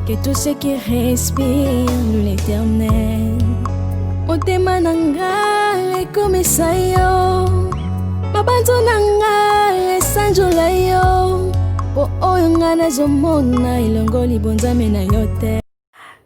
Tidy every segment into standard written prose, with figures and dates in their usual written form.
que tout ce qui respire loue l'éternel. Motema nanga ekomisa yo, mabanzo nanga esanjola yo, po oyo nga nazomona elongo libonzame na yo te.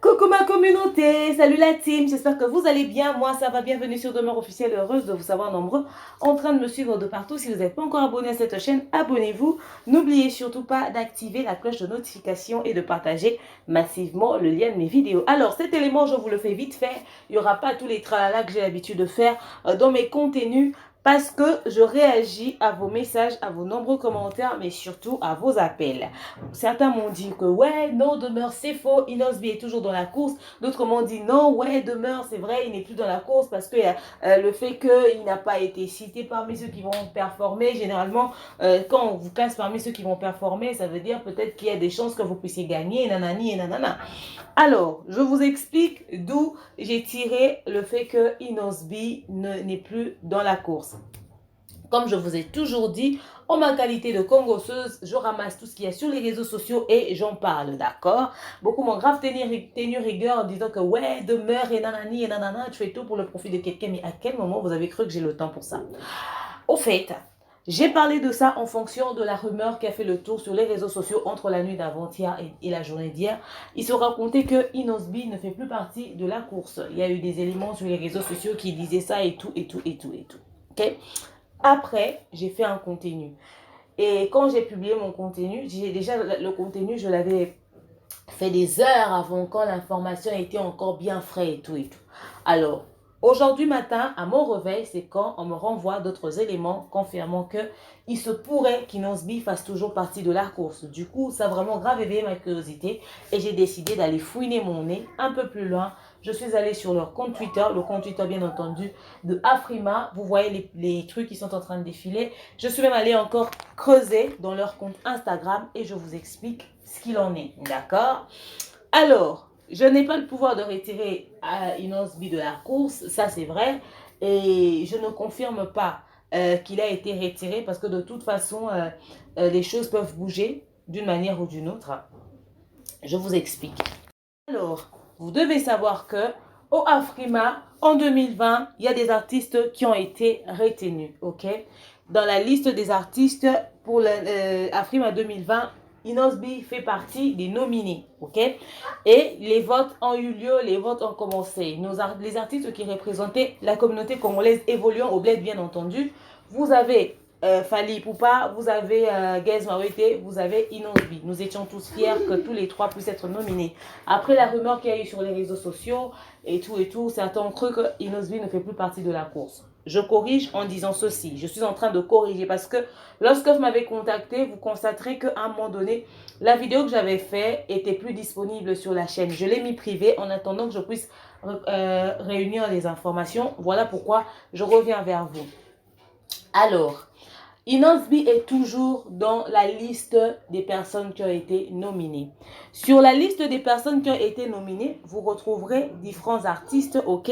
Coucou ma communauté, salut la team, j'espère que vous allez bien, moi ça va, bienvenue sur Demeure Officielle, heureuse de vous savoir nombreux en train de me suivre de partout. Si vous n'êtes pas encore abonné à cette chaîne, abonnez-vous, n'oubliez surtout pas d'activer la cloche de notification et de partager massivement le lien de mes vidéos. Alors cet élément, je vous le fais vite fait, il n'y aura pas tous les tralala que j'ai l'habitude de faire dans mes contenus, parce que je réagis à vos messages, à vos nombreux commentaires, mais surtout à vos appels. Certains m'ont dit que ouais, non, Demeure, c'est faux, Inosby est toujours dans la course. D'autres m'ont dit non, ouais, Demeure, c'est vrai, il n'est plus dans la course parce que le fait qu'il n'a pas été cité parmi ceux qui vont performer. Généralement, quand on vous classe parmi ceux qui vont performer, ça veut dire peut-être qu'il y a des chances que vous puissiez gagner, nanani et nanana. Alors, je vous explique d'où j'ai tiré le fait que Inosby n'est plus dans la course. Comme je vous ai toujours dit, en ma qualité de congosseuse, je ramasse tout ce qu'il y a sur les réseaux sociaux et j'en parle, d'accord? Beaucoup m'ont grave tenu rigueur en disant que ouais, Demeure et nanani et nanana, tu fais tout pour le profit de quelqu'un. Mais à quel moment vous avez cru que j'ai le temps pour ça? Au fait, j'ai parlé de ça en fonction de la rumeur qui a fait le tour sur les réseaux sociaux entre la nuit d'avant-hier et la journée d'hier. Il se racontait que Inosby ne fait plus partie de la course. Il y a eu des éléments sur les réseaux sociaux qui disaient ça et tout. Ok? Après, j'ai fait un contenu. Et quand j'ai publié mon contenu, le contenu, je l'avais fait des heures avant, quand l'information était encore bien frais et tout. Alors, aujourd'hui matin, à mon réveil, c'est quand on me renvoie d'autres éléments confirmant que il se pourrait qu'Inosby fasse toujours partie de la course. Du coup, ça a vraiment grave éveillé ma curiosité et j'ai décidé d'aller fouiner mon nez un peu plus loin. Je suis allée sur leur compte Twitter, le compte Twitter bien entendu de Afrima. Vous voyez les trucs qui sont en train de défiler. Je suis même allée encore creuser dans leur compte Instagram et je vous explique ce qu'il en est. D'accord? Alors, je n'ai pas le pouvoir de retirer Inosby de la course, ça c'est vrai. Et je ne confirme pas qu'il a été retiré parce que de toute façon, les choses peuvent bouger d'une manière ou d'une autre. Je vous explique. Alors, vous devez savoir que au Afrima, en 2020, il y a des artistes qui ont été retenus, ok? Dans la liste des artistes pour l'Afrima 2020, Inosby fait partie des nominés, ok? Et les votes ont eu lieu, les votes ont commencé. Les artistes qui représentaient la communauté congolaise évoluant au bled, bien entendu. Vous avez Fally Ipupa, vous avez Gaz Mawete, vous avez Inosby. Nous étions tous fiers que tous les trois puissent être nominés. Après la rumeur qu'il y a eu sur les réseaux sociaux et tout, certains ont cru que Inosby ne fait plus partie de la course. Je corrige en disant ceci. Je suis en train de corriger parce que lorsque vous m'avez contacté, vous constaterez qu'à un moment donné, la vidéo que j'avais faite était plus disponible sur la chaîne. Je l'ai mis privé en attendant que je puisse réunir les informations. Voilà pourquoi je reviens vers vous. Alors, Inosby est toujours dans la liste des personnes qui ont été nominées. Sur la liste des personnes qui ont été nominées, vous retrouverez différents artistes, ok?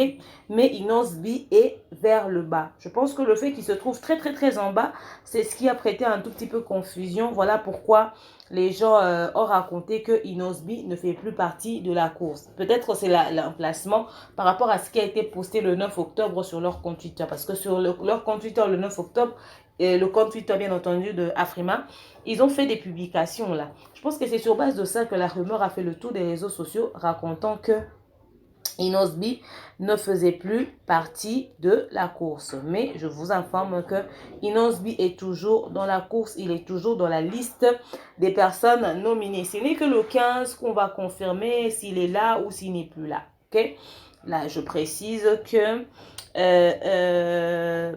Mais Inosby est vers le bas. Je pense que le fait qu'il se trouve très en bas, c'est ce qui a prêté un tout petit peu confusion. Voilà pourquoi les gens ont raconté que Inosby ne fait plus partie de la course. Peut-être c'est l'emplacement par rapport à ce qui a été posté le 9 octobre sur leur compte Twitter. Parce que sur leur compte Twitter le 9 octobre, et le compte Twitter bien entendu de Afrima, ils ont fait des publications là. Je pense que c'est sur base de ça que la rumeur a fait le tour des réseaux sociaux racontant que Inosby ne faisait plus partie de la course. Mais je vous informe que Inosby est toujours dans la course, il est toujours dans la liste des personnes nominées. Ce n'est que le 15 qu'on va confirmer s'il est là ou s'il n'est plus là. Ok? Là, je précise que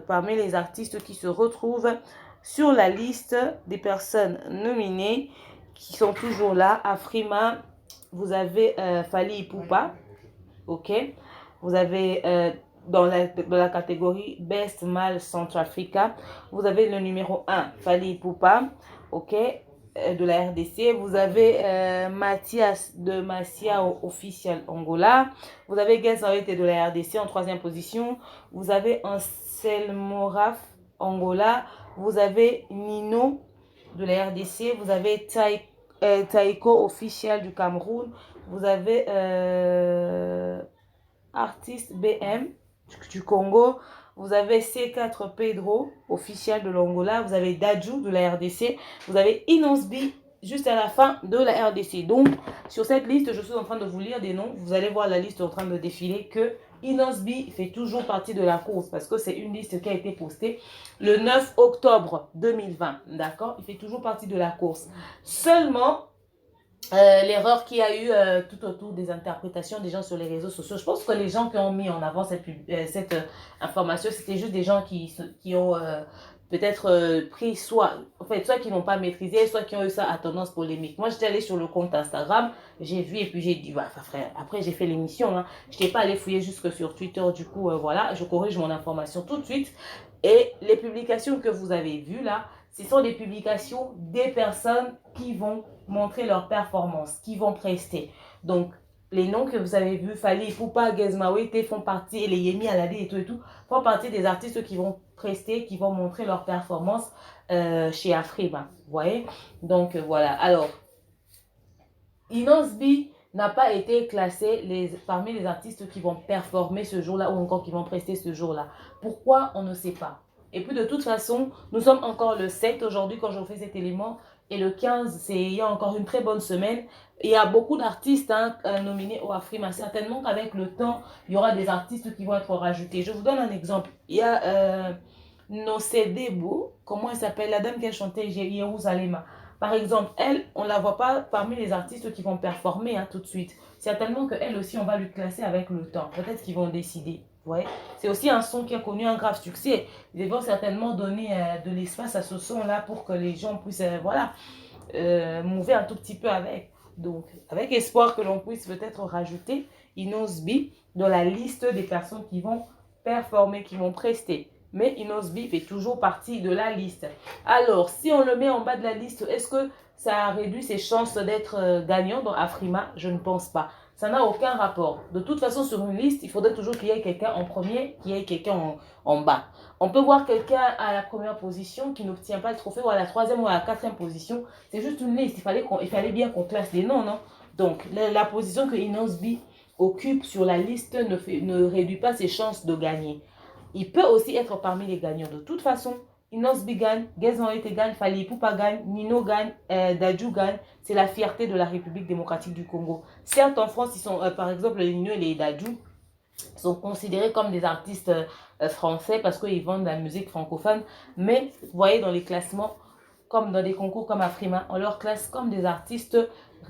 parmi les artistes qui se retrouvent sur la liste des personnes nominées, qui sont toujours là, Afrima, vous avez Fally Ipupa, ok? Vous avez dans la catégorie Best Male Centrafrica, vous avez le numéro 1, Fally Ipupa, ok? De la RDC, vous avez Mathias de Massia Official Angola, vous avez Gaz Mawete de la RDC en 3e position, vous avez Anselmo Raf Angola, vous avez Nino de la RDC, vous avez Taiko officiel du Cameroun. Vous avez artiste BM du Congo. Vous avez C4 Pedro, officiel de l'Angola. Vous avez Dadju de la RDC. Vous avez Inosbi juste à la fin de la RDC. Donc, sur cette liste, je suis en train de vous lire des noms. Vous allez voir la liste en train de défiler que Inosbi fait toujours partie de la course parce que c'est une liste qui a été postée le 9 octobre 2020. D'accord? Il fait toujours partie de la course. Seulement, l'erreur qu'il y a eu tout autour des interprétations des gens sur les réseaux sociaux. Je pense que les gens qui ont mis en avant cette information, c'était juste des gens qui ont peut-être pris soit qui n'ont pas maîtrisé, soit qui ont eu ça à tendance polémique. Moi, j'étais allée sur le compte Instagram, j'ai vu et puis j'ai dit, bah, frère, après j'ai fait l'émission, hein, je n'étais pas allée fouiller jusque sur Twitter, du coup, voilà, je corrige mon information tout de suite. Et les publications que vous avez vues là, ce sont des publications des personnes qui vont montrer leur performance, qui vont prester. Donc, les noms que vous avez vus, Fally Ipupa, Gez Mawete font partie, et les Yemi Alade et tout, font partie des artistes qui vont prester, qui vont montrer leur performance chez Afrima. Vous voyez? Donc, voilà. Alors, Inosbi n'a pas été classé parmi les artistes qui vont performer ce jour-là ou encore qui vont prester ce jour-là. Pourquoi? On ne sait pas. Et puis de toute façon, nous sommes encore le 7 aujourd'hui quand je fais cet élément. Et le 15, il y a encore une très bonne semaine. Il y a beaucoup d'artistes nominés au Afrima. Certainement qu'avec le temps, il y aura des artistes qui vont être rajoutés. Je vous donne un exemple. Il y a Nosedebo, comment elle s'appelle? La dame qui a chanté Jérusalem. Par exemple, elle, on ne la voit pas parmi les artistes qui vont performer tout de suite. Certainement qu'elle aussi, on va lui classer avec le temps. Peut-être qu'ils vont décider. Ouais. C'est aussi un son qui a connu un grave succès. Ils vont certainement donner de l'espace à ce son-là pour que les gens puissent mouver un tout petit peu avec. Donc, avec espoir que l'on puisse peut-être rajouter Inosbi dans la liste des personnes qui vont performer, qui vont prester. Mais Inosbi fait toujours partie de la liste. Alors, si on le met en bas de la liste, est-ce que ça a réduit ses chances d'être gagnant dans Afrima? Je ne pense pas. Ça n'a aucun rapport. De toute façon, sur une liste, il faudrait toujours qu'il y ait quelqu'un en premier, qu'il y ait quelqu'un en bas. On peut voir quelqu'un à la première position qui n'obtient pas le trophée, ou à la troisième ou à la quatrième position. C'est juste une liste. Il fallait bien qu'on classe les noms, non? Donc, la position que Inosbi occupe sur la liste ne réduit pas ses chances de gagner. Il peut aussi être parmi les gagnants. De toute façon, Inosbi gagne, Gez Mawete gagne, Fally Ipupa gagne, Nino gagne, Dadju gagne. C'est la fierté de la République démocratique du Congo. Certes, en France, ils sont, par exemple, les Nino et les Dadju sont considérés comme des artistes français parce qu'ils vendent de la musique francophone. Mais, vous voyez, dans les classements, comme dans des concours comme Afrima, on leur classe comme des artistes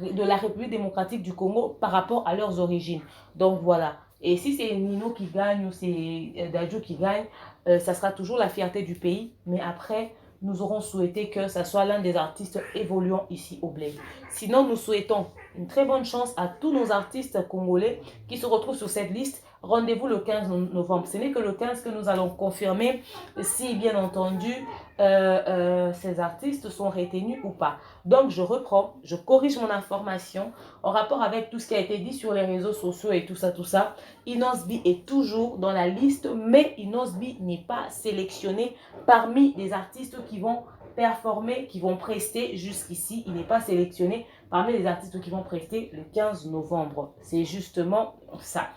de la République démocratique du Congo par rapport à leurs origines. Donc, voilà. Et si c'est Nino qui gagne ou c'est Dadju qui gagne, ça sera toujours la fierté du pays. Mais après, nous aurons souhaité que ça soit l'un des artistes évoluant ici au Bled. Sinon, nous souhaitons une très bonne chance à tous nos artistes congolais qui se retrouvent sur cette liste. Rendez-vous le 15 novembre. Ce n'est que le 15 que nous allons confirmer si, bien entendu, ces artistes sont retenus ou pas. Donc, je reprends, je corrige mon information en rapport avec tout ce qui a été dit sur les réseaux sociaux et tout ça. Inosbi est toujours dans la liste, mais Inosbi n'est pas sélectionné parmi les artistes qui vont performer, qui vont prester jusqu'ici. Il n'est pas sélectionné parmi les artistes qui vont prester le 15 novembre. C'est justement ça.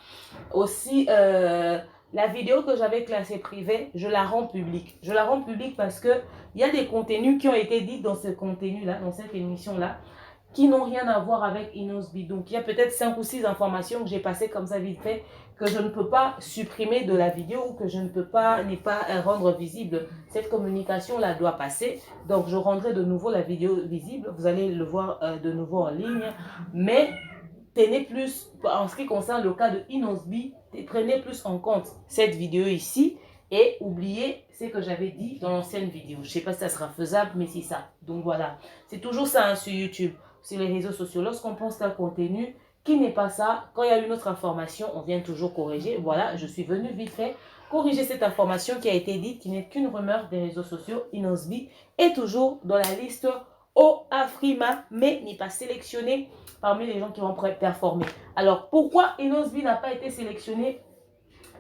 Aussi, la vidéo que j'avais classée privée, je la rends publique. Je la rends publique parce qu'il y a des contenus qui ont été dits dans ce contenu-là, dans cette émission-là, qui n'ont rien à voir avec Inosbi. Donc, il y a peut-être 5 ou 6 informations que j'ai passées comme ça vite fait, que je ne peux pas supprimer de la vidéo ou que je ne peux pas rendre visible. Cette communication-là doit passer. Donc, je rendrai de nouveau la vidéo visible. Vous allez le voir de nouveau en ligne. Mais tenez plus, en ce qui concerne le cas de Inosbi, prenez plus en compte cette vidéo ici et oubliez ce que j'avais dit dans l'ancienne vidéo. Je ne sais pas si ça sera faisable, mais c'est ça. Donc voilà, c'est toujours ça sur YouTube, sur les réseaux sociaux. Lorsqu'on pense un contenu qui n'est pas ça, quand il y a une autre information, on vient toujours corriger. Voilà, je suis venue vite fait corriger cette information qui a été dite, qui n'est qu'une rumeur des réseaux sociaux. Inosbi est toujours dans la liste au Afrima, mais n'est pas sélectionné parmi les gens qui vont performer. Alors, pourquoi Inosbi n'a pas été sélectionné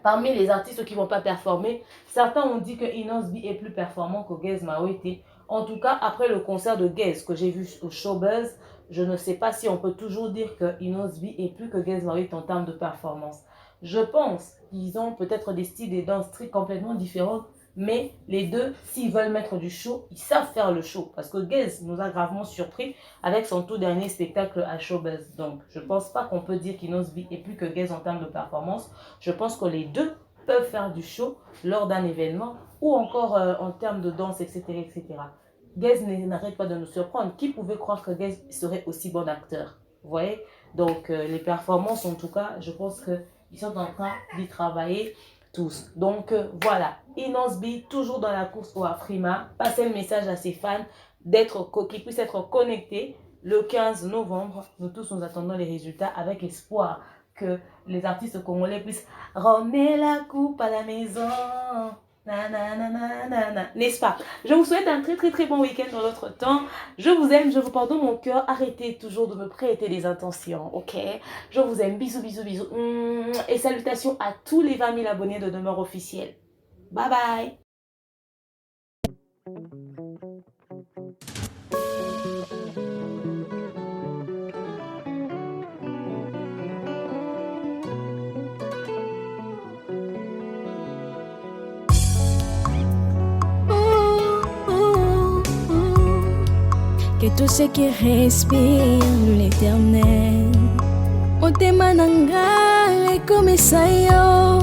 parmi les artistes qui ne vont pas performer? Certains ont dit que Inosbi est plus performant que Gez Mawete. En tout cas, après le concert de Gez que j'ai vu au Showbuzz, je ne sais pas si on peut toujours dire que Inosbi est plus que Gez Marit en termes de performance. Je pense qu'ils ont peut-être des styles de danse très complètement différents, mais les deux, s'ils veulent mettre du show, ils savent faire le show. Parce que Gez nous a gravement surpris avec son tout dernier spectacle à Showbuzz. Donc, je ne pense pas qu'on peut dire qu'Inosbi est plus que Gez en termes de performance. Je pense que les deux peuvent faire du show lors d'un événement ou encore en termes de danse, etc. etc. Gez n'arrête pas de nous surprendre. Qui pouvait croire que Gez serait aussi bon acteur? Vous voyez? Donc, les performances, en tout cas, je pense qu'ils sont en train d'y travailler tous. Donc, voilà. Inosbi, toujours dans la course au Afrima. Passez le message à ses fans qu'ils puissent être connectés le 15 novembre. Nous tous, nous attendons les résultats avec espoir que les artistes congolais puissent ramener la coupe à la maison. N'est-ce pas? Je vous souhaite un très bon week-end dans l'autre temps. Je vous aime, je vous porte dans mon cœur. Arrêtez toujours de me prêter des intentions, ok? Je vous aime, bisous. Et salutations à tous les 20 000 abonnés de Demeure Officielle. Bye bye. Que tous ceux qui respirent l'Éternel, motema nanga ekomisa yo,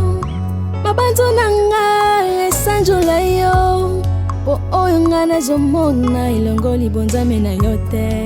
mabanzo nanga esanjola yo, po oyo nga nazomona elongo libonzame na yo te.